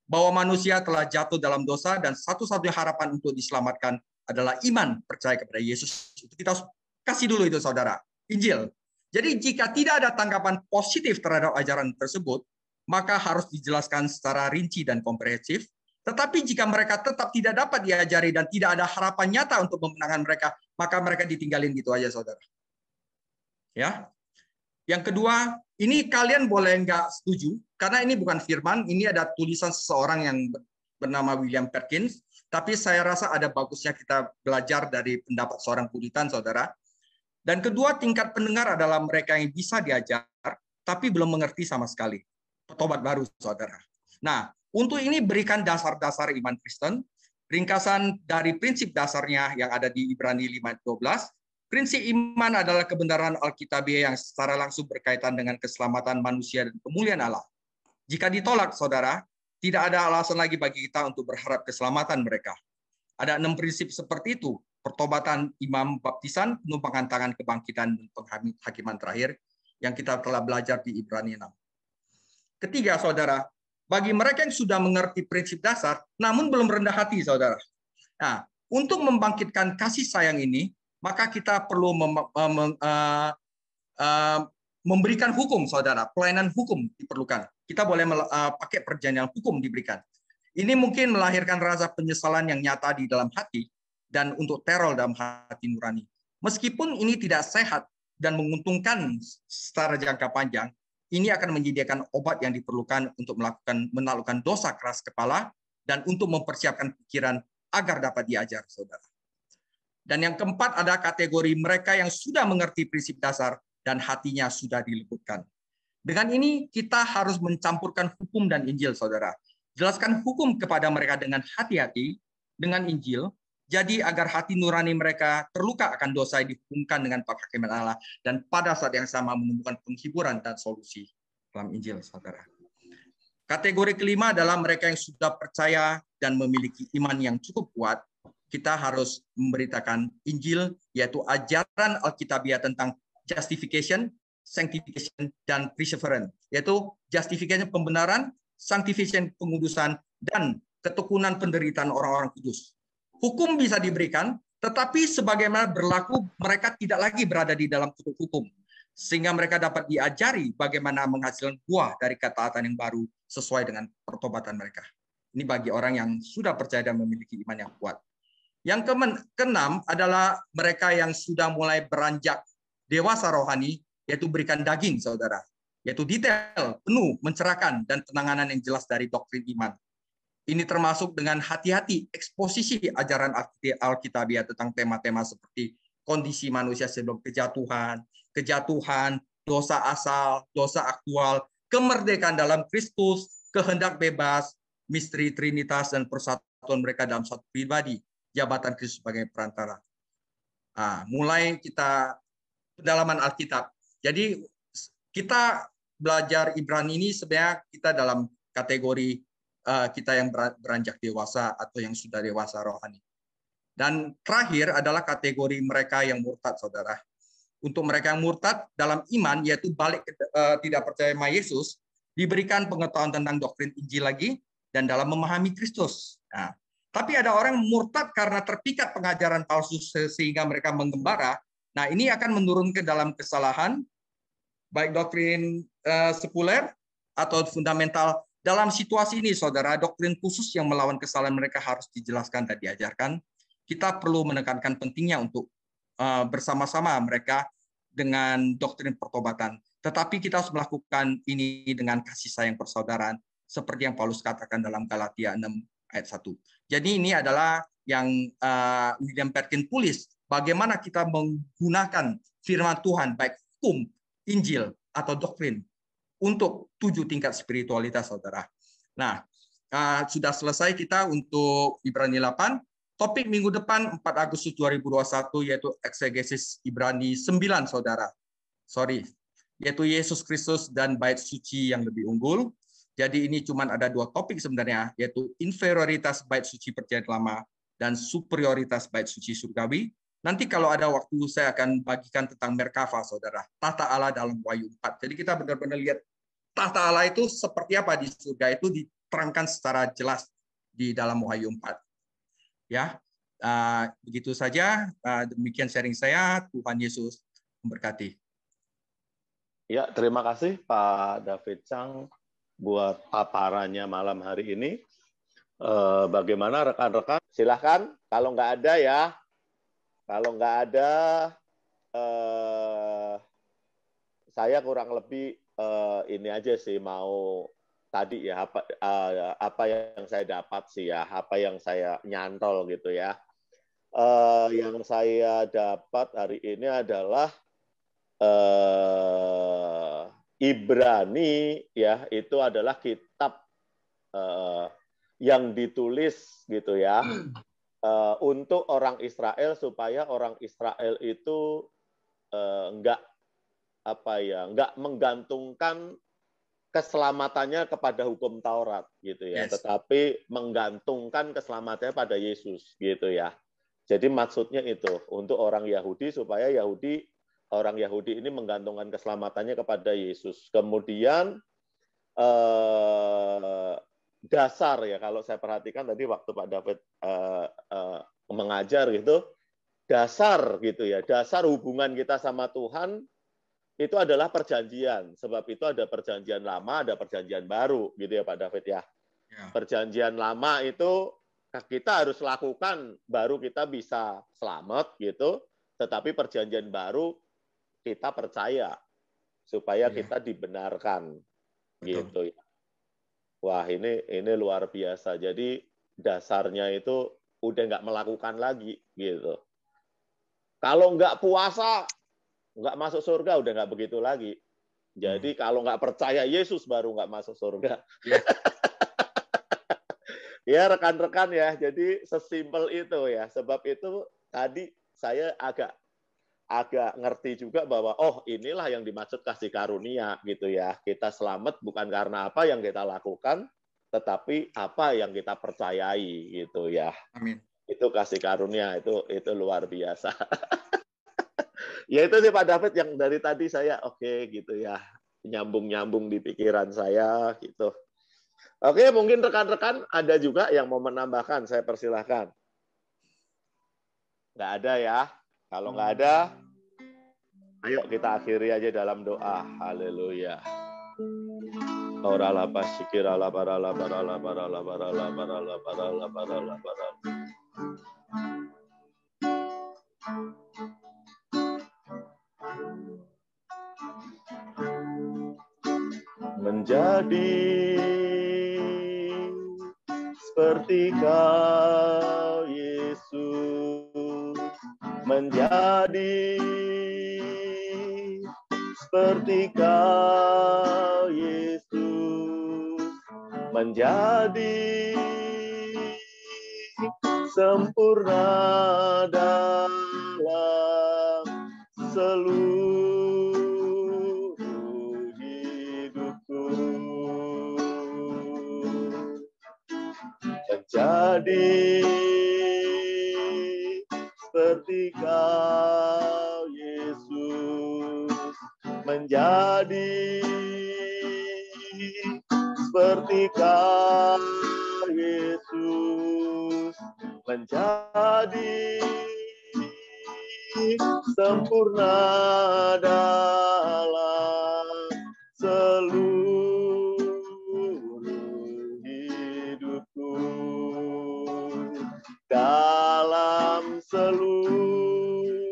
Bahwa manusia telah jatuh dalam dosa dan satu-satunya harapan untuk diselamatkan adalah iman percaya kepada Yesus. Kita harus kasih dulu itu, saudara, Injil. Jadi jika tidak ada tanggapan positif terhadap ajaran tersebut, maka harus dijelaskan secara rinci dan komprehensif. Tetapi jika mereka tetap tidak dapat diajari dan tidak ada harapan nyata untuk memenangkan mereka, maka mereka ditinggalin gitu aja, saudara. Ya. Yang kedua, ini kalian boleh nggak setuju, karena ini bukan firman, ini ada tulisan seseorang yang bernama William Perkins, tapi saya rasa ada bagusnya kita belajar dari pendapat seorang Puritan, saudara. Dan kedua, tingkat pendengar adalah mereka yang bisa diajar, tapi belum mengerti sama sekali. Petobat baru, saudara. Nah, untuk ini berikan dasar-dasar iman Kristen, ringkasan dari prinsip dasarnya yang ada di Ibrani 5:12. Prinsip iman adalah kebenaran Alkitabiah yang secara langsung berkaitan dengan keselamatan manusia dan kemuliaan Allah. Jika ditolak, saudara, tidak ada alasan lagi bagi kita untuk berharap keselamatan mereka. Ada 6 prinsip seperti itu: pertobatan, imam, baptisan, penumpangan tangan, kebangkitan, dan penghakiman terakhir yang kita telah belajar di Ibrani 6. Ketiga, saudara, bagi mereka yang sudah mengerti prinsip dasar, namun belum rendah hati, saudara. Nah, untuk membangkitkan kasih sayang ini, maka kita perlu memberikan hukum, saudara. Pelayanan hukum diperlukan. Kita boleh pakai perjanjian hukum diberikan. Ini mungkin melahirkan rasa penyesalan yang nyata di dalam hati dan untuk teror dalam hati nurani. Meskipun ini tidak sehat dan menguntungkan secara jangka panjang, ini akan menyediakan obat yang diperlukan untuk menaklukkan dosa keras kepala dan untuk mempersiapkan pikiran agar dapat diajar, saudara. Dan yang keempat ada kategori mereka yang sudah mengerti prinsip dasar dan hatinya sudah dilembutkan. Dengan ini kita harus mencampurkan hukum dan Injil, saudara. Jelaskan hukum kepada mereka dengan hati-hati, dengan Injil, jadi agar hati nurani mereka terluka akan dosa yang dihukumkan dengan penghakiman Allah, dan pada saat yang sama menemukan penghiburan dan solusi dalam Injil, saudara. Kategori kelima adalah mereka yang sudah percaya dan memiliki iman yang cukup kuat. Kita harus memberitakan Injil, yaitu ajaran Alkitabiah tentang justification, sanctification, dan perseverance, yaitu justification pembenaran, sanctification pengudusan, dan ketekunan penderitaan orang-orang kudus. Hukum bisa diberikan, tetapi sebagaimana berlaku mereka tidak lagi berada di dalam kutub hukum, sehingga mereka dapat diajari bagaimana menghasilkan buah dari ketaatan yang baru sesuai dengan pertobatan mereka. Ini bagi orang yang sudah percaya dan memiliki iman yang kuat. Yang keenam adalah mereka yang sudah mulai beranjak dewasa rohani, yaitu berikan daging, saudara. Yaitu detail, penuh, mencerahkan, dan penanganan yang jelas dari doktrin iman. Ini termasuk dengan hati-hati eksposisi ajaran Alkitabiah tentang tema-tema seperti kondisi manusia sebelum kejatuhan, dosa asal, dosa aktual, kemerdekaan dalam Kristus, kehendak bebas, misteri Trinitas, dan persatuan mereka dalam satu pribadi, jabatan Kristus sebagai perantara. Nah, mulai kita pendalaman Alkitab. Jadi kita belajar Ibrani ini sebenarnya kita dalam kategori kita yang beranjak dewasa atau yang sudah dewasa rohani. Dan terakhir adalah kategori mereka yang murtad, saudara. Untuk mereka yang murtad dalam iman, yaitu balik tidak percaya sama Yesus, diberikan pengetahuan tentang doktrin Injil lagi, dan dalam memahami Kristus. Nah, tapi ada orang murtad karena terpikat pengajaran palsu sehingga mereka menggembara. Nah, ini akan menurun ke dalam kesalahan, baik doktrin sekuler atau fundamental. Dalam situasi ini, saudara, doktrin khusus yang melawan kesalahan mereka harus dijelaskan dan diajarkan. Kita perlu menekankan pentingnya untuk bersama-sama mereka dengan doktrin pertobatan. Tetapi kita harus melakukan ini dengan kasih sayang persaudaraan, seperti yang Paulus katakan dalam Galatia 6 ayat 1. Jadi ini adalah yang William Perkins tulis, bagaimana kita menggunakan firman Tuhan, baik hukum, Injil, atau doktrin, untuk 7 tingkat spiritualitas, saudara. Nah, sudah selesai kita untuk Ibrani 8. Topik minggu depan 4 Agustus 2021 yaitu eksegesis Ibrani 9, saudara. Yaitu Yesus Kristus dan bait suci yang lebih unggul. Jadi ini cuma ada 2 topik sebenarnya, yaitu inferioritas bait suci perjanjian lama dan superioritas bait suci surgawi. Nanti kalau ada waktu saya akan bagikan tentang Merkava, saudara, tahta Allah dalam Wahyu 4. Jadi kita benar-benar lihat tahta Allah itu seperti apa di surga, itu diterangkan secara jelas di dalam Wahyu 4. Ya, begitu saja. Demikian sharing saya. Tuhan Yesus memberkati. Ya, terima kasih Pak David Chang buat paparannya malam hari ini. Bagaimana rekan-rekan? Silahkan. Kalau nggak ada ya. Kalau nggak ada, saya kurang lebih ini aja sih, mau tadi ya apa yang saya dapat sih ya, apa yang saya nyantol gitu ya. Yang saya dapat hari ini adalah Ibrani ya, itu adalah kitab yang ditulis gitu ya. Untuk orang Israel, supaya orang Israel itu nggak menggantungkan keselamatannya kepada hukum Taurat gitu ya, tetapi menggantungkan keselamatannya pada Yesus gitu ya. Jadi maksudnya itu untuk orang Yahudi, supaya orang Yahudi ini menggantungkan keselamatannya kepada Yesus. Kemudian dasar ya, kalau saya perhatikan tadi waktu Pak David mengajar gitu, dasar gitu ya, dasar hubungan kita sama Tuhan itu adalah perjanjian. Sebab itu ada perjanjian lama, ada perjanjian baru gitu ya Pak David ya. Perjanjian lama itu kita harus lakukan baru kita bisa selamat gitu, tetapi perjanjian baru kita percaya supaya kita dibenarkan. Betul. Gitu ya. Wah, ini luar biasa. Jadi dasarnya itu udah nggak melakukan lagi gitu. Kalau nggak puasa, nggak masuk surga, udah nggak begitu lagi. Jadi kalau nggak percaya Yesus baru nggak masuk surga. Ya rekan-rekan ya, jadi sesimpel itu ya. Sebab itu tadi saya agak ngerti juga bahwa inilah yang dimaksud kasih karunia gitu ya. Kita selamat bukan karena apa yang kita lakukan, tetapi apa yang kita percayai gitu ya. Amin. Itu kasih karunia, itu luar biasa. Ya itu sih Pak David yang dari tadi saya gitu ya, nyambung-nyambung di pikiran saya gitu. Oke, mungkin rekan-rekan ada juga yang mau menambahkan, saya persilahkan. Nggak ada ya? Kalau nggak ada, ayo kita akhiri aja dalam doa. Haleluya. Orala pasikirala barala barala barala barala barala barala barala barala. Menjadi seperti Kau Yesus, menjadi seperti Kau Yesus, menjadi sempurna dalam seluruh hidupku. menjadi seperti Kau, Yesus, menjadi seperti Kau, Yesus, menjadi sempurna dalam seluruh hidupku, dalam seluruh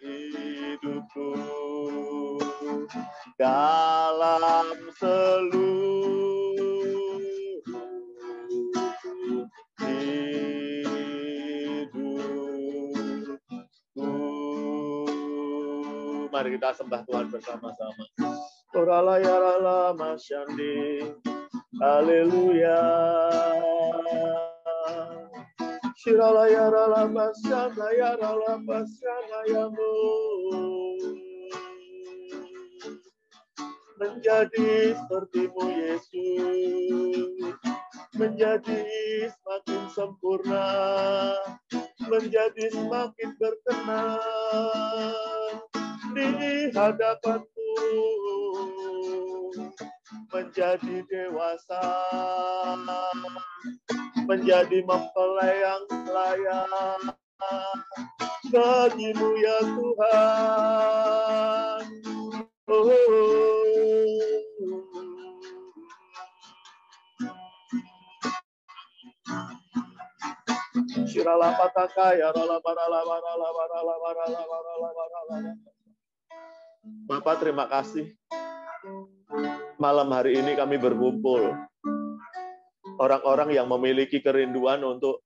hidupku, dalam seluruh hidupku. Mari kita sembah Tuhan bersama-sama. Orala yarala masyandi, haleluya. Shirala yarala masyanda yarala masyanda yamu. Menjadi seperti-Mu, Yesus, menjadi semakin sempurna, menjadi semakin berkenan di hadapan-Mu, menjadi dewasa, menjadi mempelai yang layak bagi-Mu ya Tuhan. Oh. Shirala pataka ya rala barala barala barala barala barala barala. Bapak, terima kasih. Malam hari ini kami berkumpul. Orang-orang yang memiliki kerinduan untuk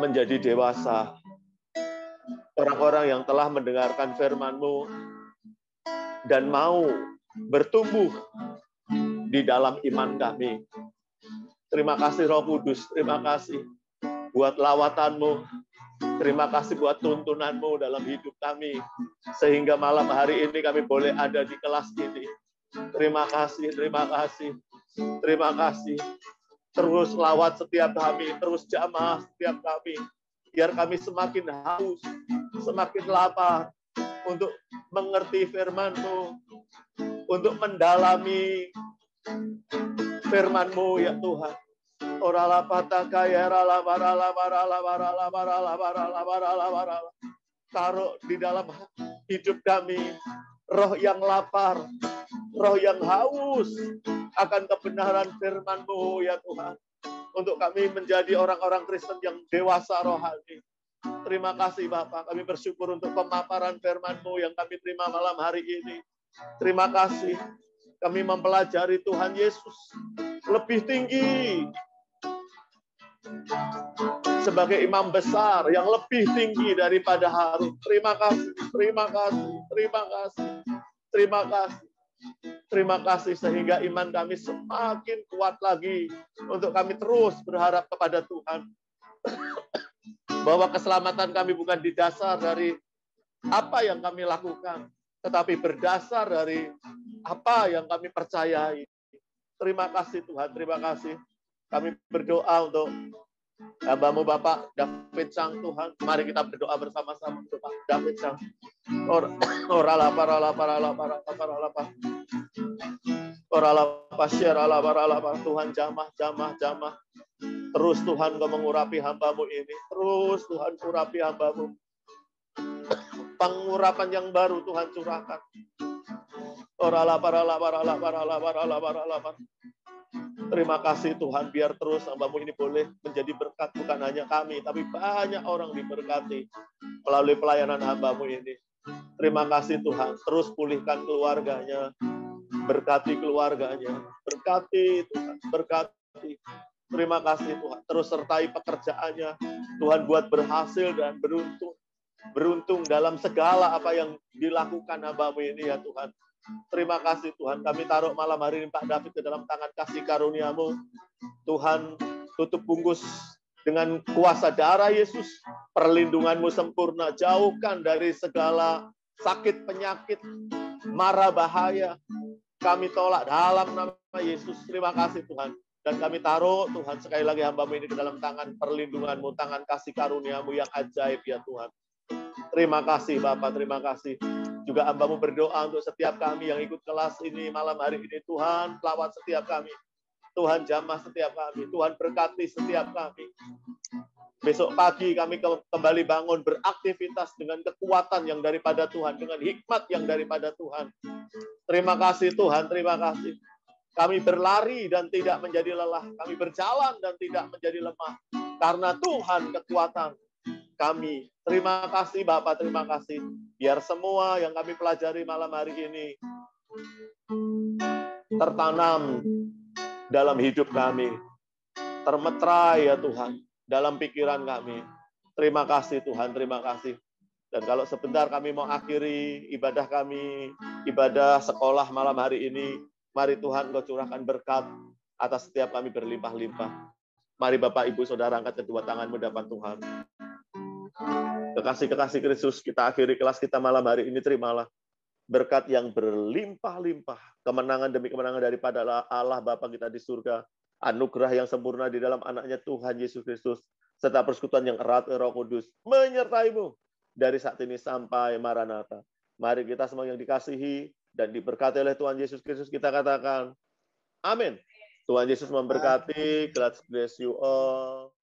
menjadi dewasa. Orang-orang yang telah mendengarkan firman-Mu dan mau bertumbuh di dalam iman kami. Terima kasih Roh Kudus, terima kasih buat lawatan-Mu, terima kasih buat tuntunan-Mu dalam hidup kami, sehingga malam hari ini kami boleh ada di kelas ini. Terima kasih, terima kasih, terima kasih. Terus lawat setiap kami, terus jamaah setiap kami, biar kami semakin haus, semakin lapar, untuk mengerti firman-Mu, untuk mendalami firman-Mu ya Tuhan. Orala pataka ya rala barala barala barala barala barala barala barala. Taruh di dalam hidup kami roh yang lapar, roh yang haus akan kebenaran firman-Mu ya Tuhan. Untuk kami menjadi orang-orang Kristen yang dewasa rohani. Terima kasih Bapak, kami bersyukur untuk pemaparan firman-Mu yang kami terima malam hari ini. Terima kasih, kami mempelajari Tuhan Yesus lebih tinggi sebagai imam besar yang lebih tinggi daripada Harun. Terima kasih, terima kasih, terima kasih, terima kasih. Terima kasih sehingga iman kami semakin kuat lagi untuk kami terus berharap kepada Tuhan. Bahwa keselamatan kami bukan didasar dari apa yang kami lakukan, tetapi berdasar dari apa yang kami percayai. Terima kasih Tuhan, terima kasih. Kami berdoa untuk hamba-Mu Bapak David Sang Tuhan. Mari kita berdoa bersama-sama untuk Pak David Sang. Orala parala parala parala parala parala. Orala pasyarala parala parala. Tuhan jamah jamah jamah. Terus Tuhan Kau mengurapi hamba-Mu ini. Terus Tuhan urapi hamba-Mu. Pengurapan yang baru Tuhan curahkan. Orala parala parala parala parala parala parala. Terima kasih Tuhan, biar terus hamba-Mu ini boleh menjadi berkat bukan hanya kami, tapi banyak orang diberkati melalui pelayanan hamba-Mu ini. Terima kasih Tuhan, terus pulihkan keluarganya, berkati keluarganya, berkati Tuhan, berkati. Terima kasih Tuhan, terus sertai pekerjaannya, Tuhan buat berhasil dan beruntung dalam segala apa yang dilakukan hamba-Mu ini ya Tuhan. Terima kasih Tuhan, kami taruh malam hari ini Pak David ke dalam tangan kasih karunia-Mu. Tuhan, tutup bungkus dengan kuasa darah Yesus, perlindungan-Mu sempurna, jauhkan dari segala sakit, penyakit, mara bahaya. Kami tolak dalam nama Yesus. Terima kasih Tuhan. Dan kami taruh Tuhan sekali lagi hamba-Mu ini ke dalam tangan perlindungan-Mu, tangan kasih karunia-Mu yang ajaib ya Tuhan. Terima kasih Bapak, terima kasih. Juga hamba-Mu berdoa untuk setiap kami yang ikut kelas ini malam hari ini. Tuhan pelawat setiap kami. Tuhan jamah setiap kami. Tuhan berkati setiap kami. Besok pagi kami kembali bangun beraktivitas dengan kekuatan yang daripada Tuhan. Dengan hikmat yang daripada Tuhan. Terima kasih Tuhan, terima kasih. Kami berlari dan tidak menjadi lelah. Kami berjalan dan tidak menjadi lemah. Karena Tuhan kekuatan kami. Terima kasih Bapak, terima kasih. Biar semua yang kami pelajari malam hari ini tertanam dalam hidup kami. Termeterai ya Tuhan, dalam pikiran kami. Terima kasih Tuhan, terima kasih. Dan kalau sebentar kami mau akhiri ibadah kami, ibadah sekolah malam hari ini, mari Tuhan Kau curahkan berkat atas setiap kami berlimpah-limpah. Mari Bapak, Ibu, Saudara angkat kedua tanganmu depan Tuhan. Kekasih-kekasih Kristus, kita akhiri kelas kita malam hari ini, terimalah berkat yang berlimpah-limpah, kemenangan demi kemenangan daripada Allah Bapa kita di surga, anugerah yang sempurna di dalam anaknya Tuhan Yesus Kristus, serta persekutuan yang erat Roh Kudus menyertai-Mu dari saat ini sampai Maranatha. Mari kita semua yang dikasihi dan diberkati oleh Tuhan Yesus Kristus, kita katakan, amin. Tuhan Yesus memberkati. God bless you all.